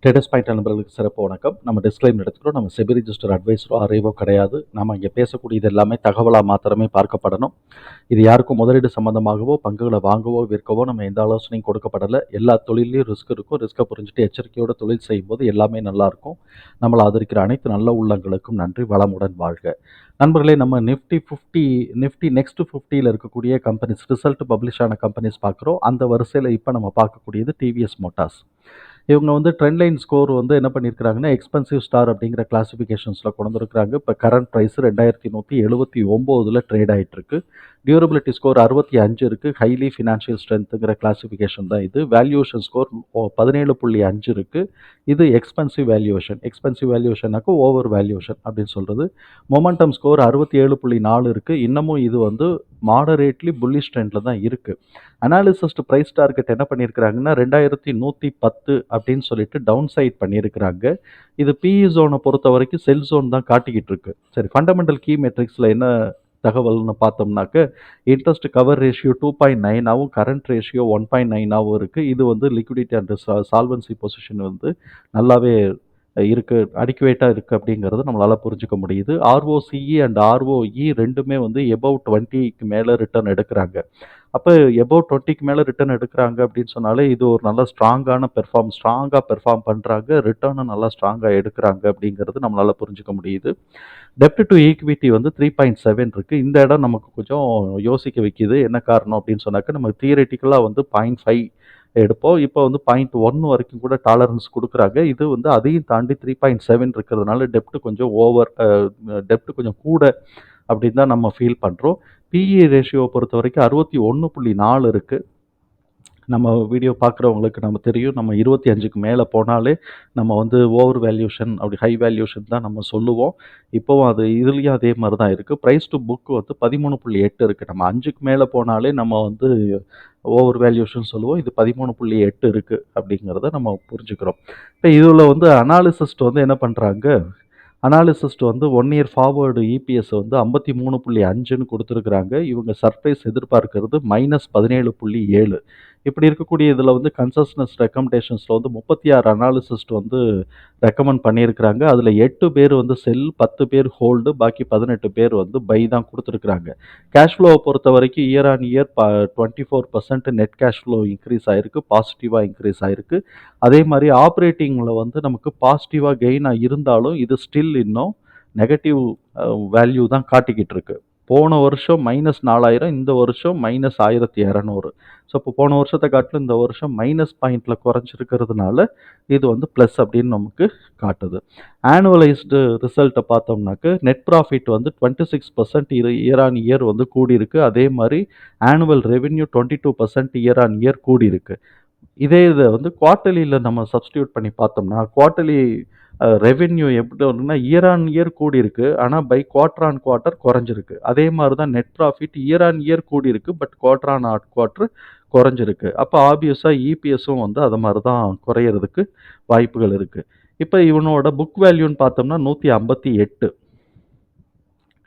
Traders point நண்பர்களுக்கு சிறப்பு வணக்கம். நம்ம டிஸ்க்ளைம் எடுத்துக்கிறோம். நம்ம செபி ரிஜிஸ்டர் அட்வைஸரோ அறிவோ கிடையாது. நம்ம இங்கே பேசக்கூடியது எல்லாமே தகவலாக மாத்திரமே பார்க்கப்படணும். இது யாருக்கும் முதலீடு சம்பந்தமாகவோ பங்குகளை வாங்கவோ விற்கவோ நம்ம எந்த ஆலோசனையும் கொடுக்கப்படலை. எல்லா தொழிலையும் ரிஸ்க் இருக்கும். ரிஸ்க்கை புரிஞ்சுட்டு எச்சரிக்கையோட தொழில் செய்யும்போது எல்லாமே நல்லாயிருக்கும். நம்மளை ஆதரிக்கிற அனைத்து நல்ல உள்ளங்களுக்கும் நன்றி. வளமுடன் வாழ்க. நண்பர்களே, நம்ம நிஃப்டி நெக்ஸ்ட் 50யில் இருக்கக்கூடிய கம்பெனிஸ் ரிசல்ட் பப்ளிஷ் ஆன கம்பெனிஸ் பார்க்குறோம். அந்த வரிசையில் இப்போ நம்ம பார்க்கக்கூடியது டிவிஎஸ் மோட்டார்ஸ். இவங்க வந்து ட்ரெண்ட் லைன் ஸ்கோர் வந்து என்ன பண்ணியிருக்கிறாங்கன்னா எக்ஸ்பென்சிவ் ஸ்டார் அப்படிங்கிற கிளாசிஃபிகேஷன்ஸில் கொண்டு வந்துருக்காங்க. இப்போ கரண்ட் ப்ரைஸ் 2179 ட்ரேட் ஆகிட்டு இருக்கு. டியூரபிலிட்டி ஸ்கோர் 65 இருக்குது. ஹைலி ஃபினான்ஷியல் ஸ்ட்ரென்த்துங்கிற கிளாசிஃபிகேஷன் தான் இது. வேல்யூஷன் ஸ்கோர் 17.5 இருக்குது. இது எக்ஸ்பென்சிவ் வேல்யூஷனாக்க ஓவர் வேல்யூஷன் அப்படின்னு சொல்கிறது. மொமெண்டம் ஸ்கோர் 67.4 இருக்குது. இன்னமும் இது வந்து மாடரேட்லி புல்லிஷ் ட்ரெண்டில் தான் இருக்குது. அனாலிசிஸ்ட் ப்ரைஸ் டார்கெட் என்ன பண்ணியிருக்கிறாங்கன்னா 2110 அப்படின்னு சொல்லிட்டு டவுன் சைட் பண்ணியிருக்கிறாங்க. இது பிஇ ஜோனை பொறுத்த வரைக்கும் செல் ஜோன் தான் காட்டிக்கிட்டு இருக்கு. சரி, ஃபண்டமெண்டல் கீ மெட்ரிக்ஸில் என்ன தகவல்னு பார்த்தோம்னாக்க இன்ட்ரெஸ்ட் கவர் ரேஷியோ 2.9ஆகவும் கரண்ட் ரேஷியோ 1.9ஆகவும் இருக்குது. இது வந்து லிக்விடிட்டி அண்ட் சால்வன்சி பொசிஷன் வந்து நல்லாவே இருக்குது, அடிக்குவேட்டாக இருக்குது அப்படிங்கிறது நம்மளால் புரிஞ்சுக்க முடியுது. ஆர்ஓசிஇ அண்ட் ஆர்ஓஇ ரெண்டுமே வந்து எபவ் 20க்கு மேலே ரிட்டர்ன் எடுக்கிறாங்க. அப்போ எபவ் 20க்கு மேலே ரிட்டர்ன் எடுக்கிறாங்க அப்படின்னு சொன்னாலே இது ஒரு நல்ல ஸ்ட்ராங்காக பெர்ஃபார்ம் பண்ணுறாங்க. ரிட்டர்னும் நல்லா ஸ்ட்ராங்காக எடுக்கிறாங்க அப்படிங்கிறது நம்மளால் புரிஞ்சுக்க முடியுது. டெப்ட் டு ஈக்விட்டி வந்து 3.7 இருக்குது. இந்த இடம் நமக்கு கொஞ்சம் யோசிக்க வைக்கிது. என்ன காரணம் அப்படின்னு சொன்னாக்க நம்ம தியரிட்டிக்கலாக வந்து 0.5 எடுப்போம். இப்போ வந்து 0.1 வரைக்கும் கூட டாலரன்ஸ் கொடுக்குறாங்க. இது வந்து அதையும் தாண்டி 3.7 இருக்கிறதுனால டெப்ட் கொஞ்சம் கூட அப்படின்னு தான் நம்ம ஃபீல் பண்ணுறோம். பிஇ ரேஷியோவை பொறுத்த வரைக்கும் 61.4 இருக்குது. நம்ம வீடியோ பார்க்குறவங்களுக்கு நம்ம தெரியும், நம்ம 25க்கு மேலே போனாலே நம்ம வந்து ஓவர் வேல்யூஷன் அப்படி ஹை வேல்யூஷன் தான் நம்ம சொல்லுவோம். இப்போவும் அது இதுலேயும் அதே மாதிரி தான் இருக்குது. ப்ரைஸ் டு புக் வந்து 13.8 இருக்குது. நம்ம 5க்கு மேலே போனாலே நம்ம வந்து ஓவர் வேல்யூஷன் சொல்லுவோம். இது 13.8 இருக்குது அப்படிங்கிறத நம்ம புரிஞ்சுக்கிறோம். இப்போ இதில் வந்து அனாலிசிஸ்ட் வந்து என்ன பண்ணுறாங்க, வந்து 1 இயர் ஃபார்வர்டு இபிஎஸ் வந்து 53.5ன்னு கொடுத்துருக்குறாங்க. இவங்க சர்ப்ரைஸ் எதிர்பார்க்கறது -17.7. இப்படி இருக்கக்கூடிய இதில் வந்து கன்சஸ்னஸ் ரெக்கமெண்டேஷன்ஸில் வந்து 36 அனாலிசிஸ்ட் வந்து ரெக்கமெண்ட் பண்ணியிருக்கிறாங்க. அதில் 8 பேர் வந்து செல், 10 பேர் ஹோல்டு, பாக்கி 18 பேர் வந்து பை தான் கொடுத்துருக்குறாங்க. கேஷ் ஃப்ளோவை பொறுத்த வரைக்கும் year on year 24% net cash flow increase ஆகிருக்கு, பாசிட்டிவாக இன்க்ரீஸ் ஆகிருக்கு. அதே மாதிரி ஆப்ரேட்டிங்கில் வந்து நமக்கு பாசிட்டிவாக கெயினாக இருந்தாலும் இது ஸ்டில் இன்னும் நெகட்டிவ் வேல்யூ தான் காட்டிக்கிட்டு இருக்கு. போன வருஷம் -4000, இந்த வருஷம் -1200. ஸோ இப்போ போன வருஷத்தை காட்டிலும் இந்த வருஷம் மைனஸ் பாயிண்டில் குறைஞ்சிருக்கிறதுனால இது வந்து ப்ளஸ் அப்படின்னு நமக்கு காட்டுது. ஆனுவலைஸ்டு ரிசல்ட்டை பார்த்தோம்னாக்க நெட் ப்ராஃபிட் வந்து 26% இயர் ஆன் இயர் வந்து கூடியிருக்கு. அதே மாதிரி annual revenue 22% year on year கூடியிருக்கு. இதை வந்து குவார்ட்டர்லியில் நம்ம சப்ஸ்டியூட் பண்ணி பார்த்தோம்னா குவார்ட்டர்லி ரெவென்யூ எப்படி வருதுன்னா இயர் ஆன் இயர் கூடியிருக்கு, ஆனால் பை குவார்ட்டர் ஆன் குவார்ட்டர் குறைஞ்சிருக்கு. அதே மாதிரி தான் net profit year on year கூடியிருக்கு, பட் குவார்ட்டர் ஆன் குவார்ட்டர் குறைஞ்சிருக்கு. அப்போ ஆப்வியஸாக இபிஎஸும் வந்து அது மாதிரி தான் குறையிறதுக்கு வாய்ப்புகள் இருக்குது. இப்போ இவனோட புக் வேல்யூன்னு பார்த்தோம்னா 158.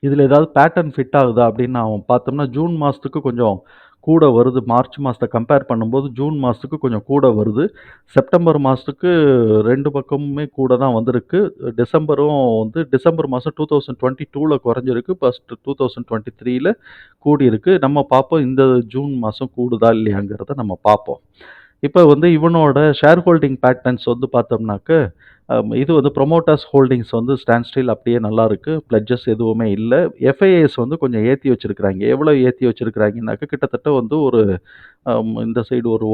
இதில் ஏதாவது பேட்டர்ன் ஃபிட் ஆகுதா அப்படின்னு நான் பார்த்தோம்னா ஜூன் மாதத்துக்கு கொஞ்சம் கூட வருது. மார்ச் மாதத்தை கம்பேர் பண்ணும்போது ஜூன் மாதத்துக்கு கொஞ்சம் கூட வருது. செப்டம்பர் மாதத்துக்கு 2 பக்கமுமே கூட தான் வந்திருக்கு. டிசம்பர் மாதம் 2022ல் குறைஞ்சிருக்கு, ஃபஸ்ட்டு 2023ல் கூடியிருக்கு. நம்ம பார்ப்போம் இந்த ஜூன் மாதம் கூடுதா இல்லையாங்கிறத நம்ம பார்ப்போம். இப்போ வந்து இவனோட ஷேர் ஹோல்டிங் பேட்டர்ன்ஸ் வந்து பார்த்தோம்னாக்க இது வந்து ப்ரொமோட்டர்ஸ் ஹோல்டிங்ஸ் வந்து ஸ்டாண்ட் ஸ்டில் அப்படியே நல்லா இருக்குது. பிளட்ஜஸ் எதுவுமே இல்லை. எஃப்ஐஎஸ் வந்து கொஞ்சம் ஏற்றி வச்சுருக்கிறாங்க. எவ்வளோ ஏற்றி வச்சுருக்கிறாங்கனாக்க கிட்டத்தட்ட வந்து ஒரு இந்த சைடு ஒரு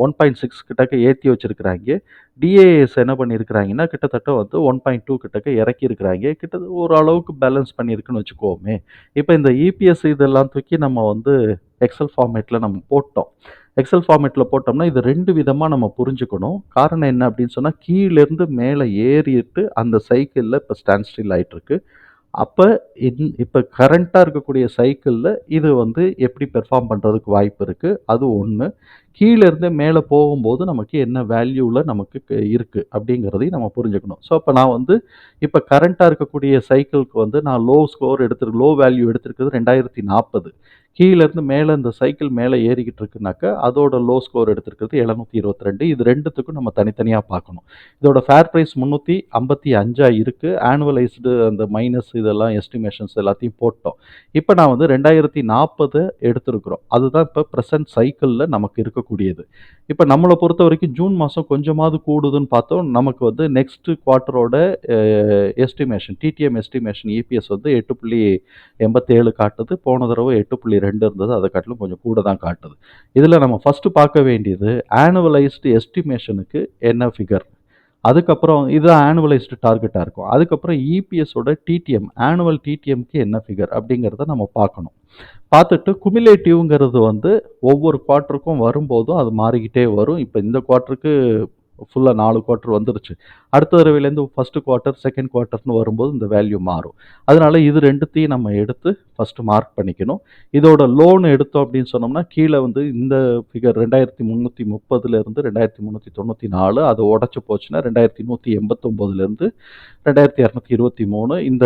1.6 கிட்டக்க ஏற்றி வச்சுருக்கிறாங்க. டிஏஎஸ் என்ன பண்ணியிருக்கிறாங்கன்னா கிட்டத்தட்ட வந்து 1.2 கிட்டக்க இறக்கியிருக்கிறாங்க. கிட்டத்தட்ட ஓரளவுக்கு பேலன்ஸ் பண்ணியிருக்குன்னு வச்சுக்கோமே. இப்போ இந்த இபிஎஸ் இதெல்லாம் தூக்கி நம்ம வந்து எக்ஸல் ஃபார்மேட்டில் நம்ம போட்டோம். எக்ஸல் ஃபார்மேட்டில் போட்டோம்னா இது 2 விதமாக நம்ம புரிஞ்சுக்கணும். காரணம் என்ன அப்படின்னு சொன்னால் கீழேருந்து மேலே ஏறிட்டு அந்த சைக்கிளில் இப்போ ஸ்டாண்ட் ஸ்டில் ஆகிட்டுருக்கு. அப்போ இப்போ கரண்ட்டாக இருக்கக்கூடிய சைக்கிளில் இது வந்து எப்படி பெர்ஃபார்ம் பண்ணுறதுக்கு வாய்ப்பு இருக்குது, அது ஒன்று. கீழேருந்து மேலே போகும்போது நமக்கு என்ன வேல்யூவில் நமக்கு இருக்குது அப்படிங்கிறதையும் நம்ம புரிஞ்சுக்கணும். ஸோ அப்போ நான் வந்து இப்போ கரண்ட்டாக இருக்கக்கூடிய சைக்கிளுக்கு வந்து நான் லோ வேல்யூ எடுத்திருக்கிறது 2040. கீழேருந்து மேலே இந்த சைக்கிள் மேலே ஏறிக்கிட்டு இருக்குனாக்கா அதோட லோ ஸ்கோர் எடுத்திருக்கிறது 722. இது ரெண்டுத்துக்கும் நம்ம தனித்தனியாக பார்க்கணும். இதோட ஃபேர் ப்ரைஸ் 355 இருக்குது. ஆனுவலைஸ்டு அந்த மைனஸ் இதெல்லாம் எஸ்டிமேஷன்ஸ் எல்லாத்தையும் போட்டோம். இப்போ நான் வந்து 2040 எடுத்திருக்கிறோம். அதுதான் இப்போ ப்ரெசன்ட் சைக்கிளில் நமக்கு இருக்கக்கூடியது. இப்போ நம்மளை பொறுத்த வரைக்கும் ஜூன் மாதம் கொஞ்சமாவது கூடுதுன்னு பார்த்தோம். நமக்கு வந்து நெக்ஸ்ட் குவார்ட்டரோட எஸ்டிமேஷன் டிடிஎம் எஸ்டிமேஷன் இபிஎஸ் வந்து 8.87 காட்டுது. போன தடவை 8.2 இருந்தது. அதை காட்டிலும் கொஞ்சம் கூட தான் காட்டுது. இதில் நம்ம ஃபஸ்ட்டு பார்க்க வேண்டியது ஆனுவலைஸ்டு எஸ்டிமேஷனுக்கு என்ன ஃபிகர், அதுக்கப்புறம் இதுதான் ஆனுவலைஸ்டு டார்கெட்டாக இருக்கும். அதுக்கப்புறம் இபிஎஸோட டிடிஎம் ஆனுவல் டிடிஎம்க்கு என்ன ஃபிகர் அப்படிங்கிறத நம்ம பார்க்கணும். பார்த்துட்டு குமுலேட்டிவ்ங்கிறது வந்து ஒவ்வொரு குவார்ட்டருக்கும் வரும்போதும் அது மாறிக்கிட்டே வரும். இப்போ இந்த குவார்ட்டருக்கு ஃபுல்லாக 4 குவார்ட்டர் வந்துருச்சு. அடுத்த தடவையிலேருந்து ஃபஸ்ட்டு குவார்ட்டர் செகண்ட் குவார்ட்டர்னு வரும்போது இந்த வேல்யூ மாறும். அதனால் இது ரெண்டுத்தையும் நம்ம எடுத்து ஃபஸ்ட்டு மார்க் பண்ணிக்கணும். இதோட லோன் எடுத்தோம் அப்படின்னு சொன்னோம்னா கீழே வந்து இந்த ஃபிகர் 2330லேருந்து 2394 அதை உடச்சி போச்சுன்னா 2189லேருந்து 2223 இந்த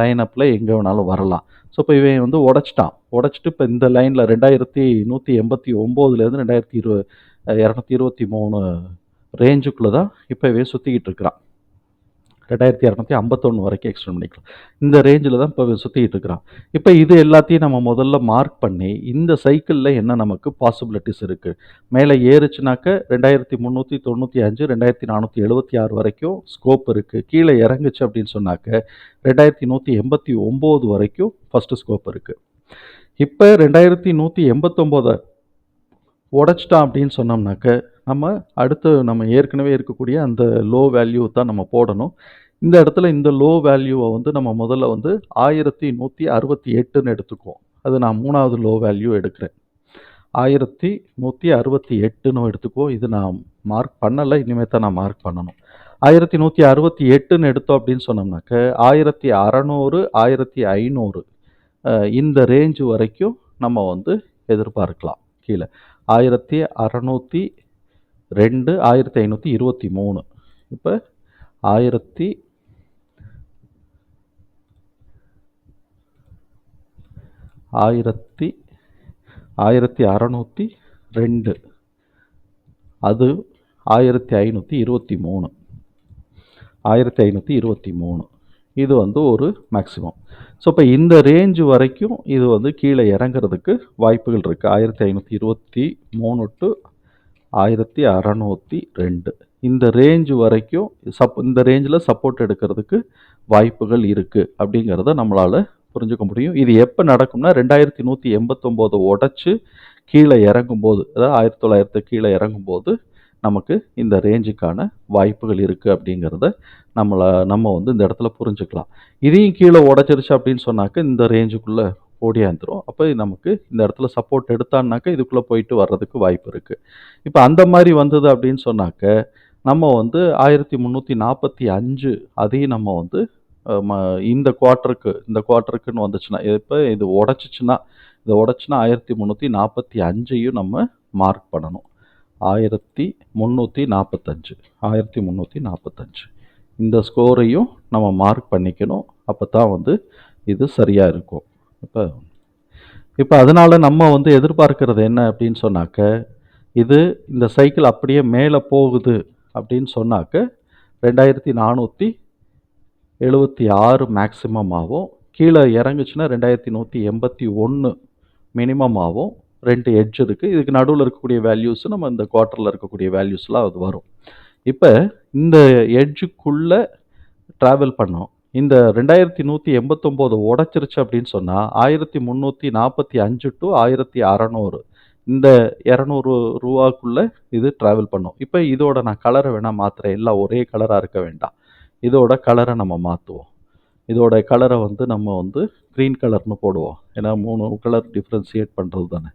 லைனப்பில் எங்கே வேணாலும் வரலாம். ஸோ இப்போ இவன் வந்து உடச்சிட்டு இப்போ இந்த லைனில் 2189லேருந்து 2223 ரேஞ்சுக்குள்ளே தான் இப்போவே சுற்றிக்கிட்டு இருக்கிறான். 2251 வரைக்கும் எக்ஸ்டெண்ட் பண்ணிக்கலாம். இந்த ரேஞ்சில் தான் இப்போ சுற்றிக்கிட்டு இருக்கிறான். இப்போ இது எல்லாத்தையும் நம்ம முதல்ல மார்க் பண்ணி இந்த சைக்கிளில் என்ன நமக்கு பாசிபிலிட்டிஸ் இருக்குது. மேலே ஏறுச்சுனாக்க 2395 2476 வரைக்கும் ஸ்கோப் இருக்குது. கீழே இறங்குச்சு அப்படின்னு சொன்னாக்க 2189 வரைக்கும் ஃபஸ்ட்டு ஸ்கோப் இருக்குது. இப்போ 2189 உடச்சிட்டான் அப்படின்னு சொன்னோம்னாக்க நம்ம ஏற்கனவே இருக்கக்கூடிய அந்த லோ வேல்யூ தான் நம்ம போடணும். இந்த இடத்துல இந்த லோ வேல்யூவை வந்து நம்ம முதல்ல வந்து 1168ன்னு எடுத்துக்குவோம். அது நான் 3வது லோ வேல்யூ எடுக்கிறேன். 1168ன்னு எடுத்துக்குவோம். இது நான் மார்க் பண்ணலை, இனிமேல் தான் நான் மார்க் பண்ணணும். 1168ன்னு எடுத்தோம் அப்படின்னு சொன்னோம்னாக்க 1600 1500 இந்த ரேஞ்சு வரைக்கும் நம்ம வந்து எதிர்பார்க்கலாம். கீழே 1602 1523 இப்போ 1602 அது 1523 இது வந்து ஒரு மேக்ஸிமம். ஸோ இப்போ இந்த ரேஞ்சு வரைக்கும் இது வந்து கீழே இறங்குறதுக்கு வாய்ப்புகள் இருக்குது. 1523 டு 1602 இந்த ரேஞ்சு வரைக்கும் இந்த ரேஞ்சில் சப்போர்ட் எடுக்கிறதுக்கு வாய்ப்புகள் இருக்குது அப்படிங்கிறத நம்மளால் புரிஞ்சுக்க முடியும். இது எப்போ நடக்கும்னா 2189 உடச்சி கீழே இறங்கும்போது, அதாவது 1900 கீழே இறங்கும்போது நமக்கு இந்த ரேஞ்சுக்கான வாய்ப்புகள் இருக்குது அப்படிங்கிறத நம்ம வந்து இந்த இடத்துல புரிஞ்சுக்கலாம். இதையும் கீழே உடச்சிருச்சு அப்படின்னு சொன்னாக்க இந்த ரேஞ்சுக்குள்ளே ஓடியாந்துரும். அப்போ நமக்கு இந்த இடத்துல சப்போர்ட் எடுத்தான்னாக்க இதுக்குள்ளே போயிட்டு வர்றதுக்கு வாய்ப்பு இருக்குது. இப்போ அந்த மாதிரி வந்தது அப்படின்னு சொன்னாக்க நம்ம வந்து 1345 அதையும் நம்ம வந்து இந்த குவார்ட்டருக்குன்னு வந்துச்சுன்னா, இப்போ இது உடச்சிச்சுன்னா 1345ஐயும் நம்ம மார்க் பண்ணணும். 1345 இந்த ஸ்கோரையும் நம்ம மார்க் பண்ணிக்கணும். அப்போ தான் வந்து இது சரியாக இருக்கும். இப்போ அதனால் நம்ம வந்து எதிர்பார்க்கிறது என்ன அப்படின்னு சொன்னாக்க, இந்த சைக்கிள் அப்படியே மேலே போகுது அப்படின்னு சொன்னாக்க 2476 மேக்ஸிமம் ஆகும். கீழே இறங்குச்சுன்னா 2181 மினிமம் ஆகும். 2 எட்ஜ் இருக்குது. இதுக்கு நடுவில் இருக்கக்கூடிய வேல்யூஸ் நம்ம இந்த குவார்ட்டரில் இருக்கக்கூடிய வேல்யூஸ்லாம் அது வரும். இப்போ இந்த எட்ஜுக்குள்ளே ட்ராவல் பண்ணோம். இந்த 2189 உடச்சிருச்சு அப்படின்னு சொன்னால் 1345 டு 1600 இந்த 200 ரூபாக்குள்ளே இது ட்ராவல் பண்ணும். இப்போ இதோட நான் கலரை வேணால் மாற்றுறேன். எல்லாம் ஒரே கலராக இருக்க வேண்டாம். இதோட கலரை நம்ம மாற்றுவோம். இதோட கலரை வந்து நம்ம வந்து க்ரீன் கலர்னு போடுவோம். ஏன்னா 3 கலர் டிஃப்ரென்ஷியேட் பண்ணுறது தானே.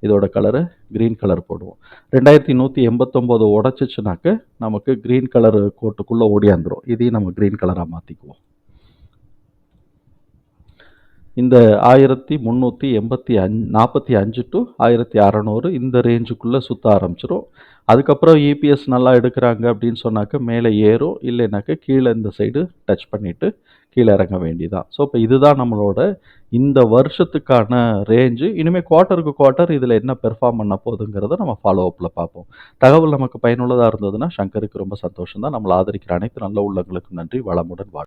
இதோட கலரை க்ரீன் கலர் போடுவோம். 2189 உடச்சிச்சுனாக்க நமக்கு க்ரீன் கலர் கோட்டுக்குள்ளே ஓடியாந்துடும். இதையும் நம்ம க்ரீன் கலராக மாற்றிக்குவோம். இந்த 1345 டு 1600 இந்த ரேஞ்சுக்குள்ளே சுற்ற ஆரம்பிச்சிடும். அதுக்கப்புறம் இபிஎஸ் நல்லா எடுக்கிறாங்க அப்படின்னு சொன்னாக்க மேலே ஏறும், இல்லைனாக்க கீழே இந்த சைடு டச் பண்ணிவிட்டு கீழ இறங்க வேண்டியதுதான். ஸோ, இப்ப இதுதான் நம்மளோட இந்த வருஷத்துக்கான ரேஞ்சு. இனிமே குவார்ட்டருக்கு குவார்ட்டர் இதில என்ன பெர்ஃபார்ம் பண்ண போதுங்கிறத நம்ம ஃபாலோ அப்ல பார்ப்போம். தகவல் நமக்கு பயனுள்ளதா இருந்ததுன்னா, சங்கருக்கு ரொம்ப சந்தோஷம் தான். நம்மள ஆதரிக்கிற அனைத்து நல்ல உள்ளங்களுக்கும் நன்றி. வளமுடன் வாழ்க.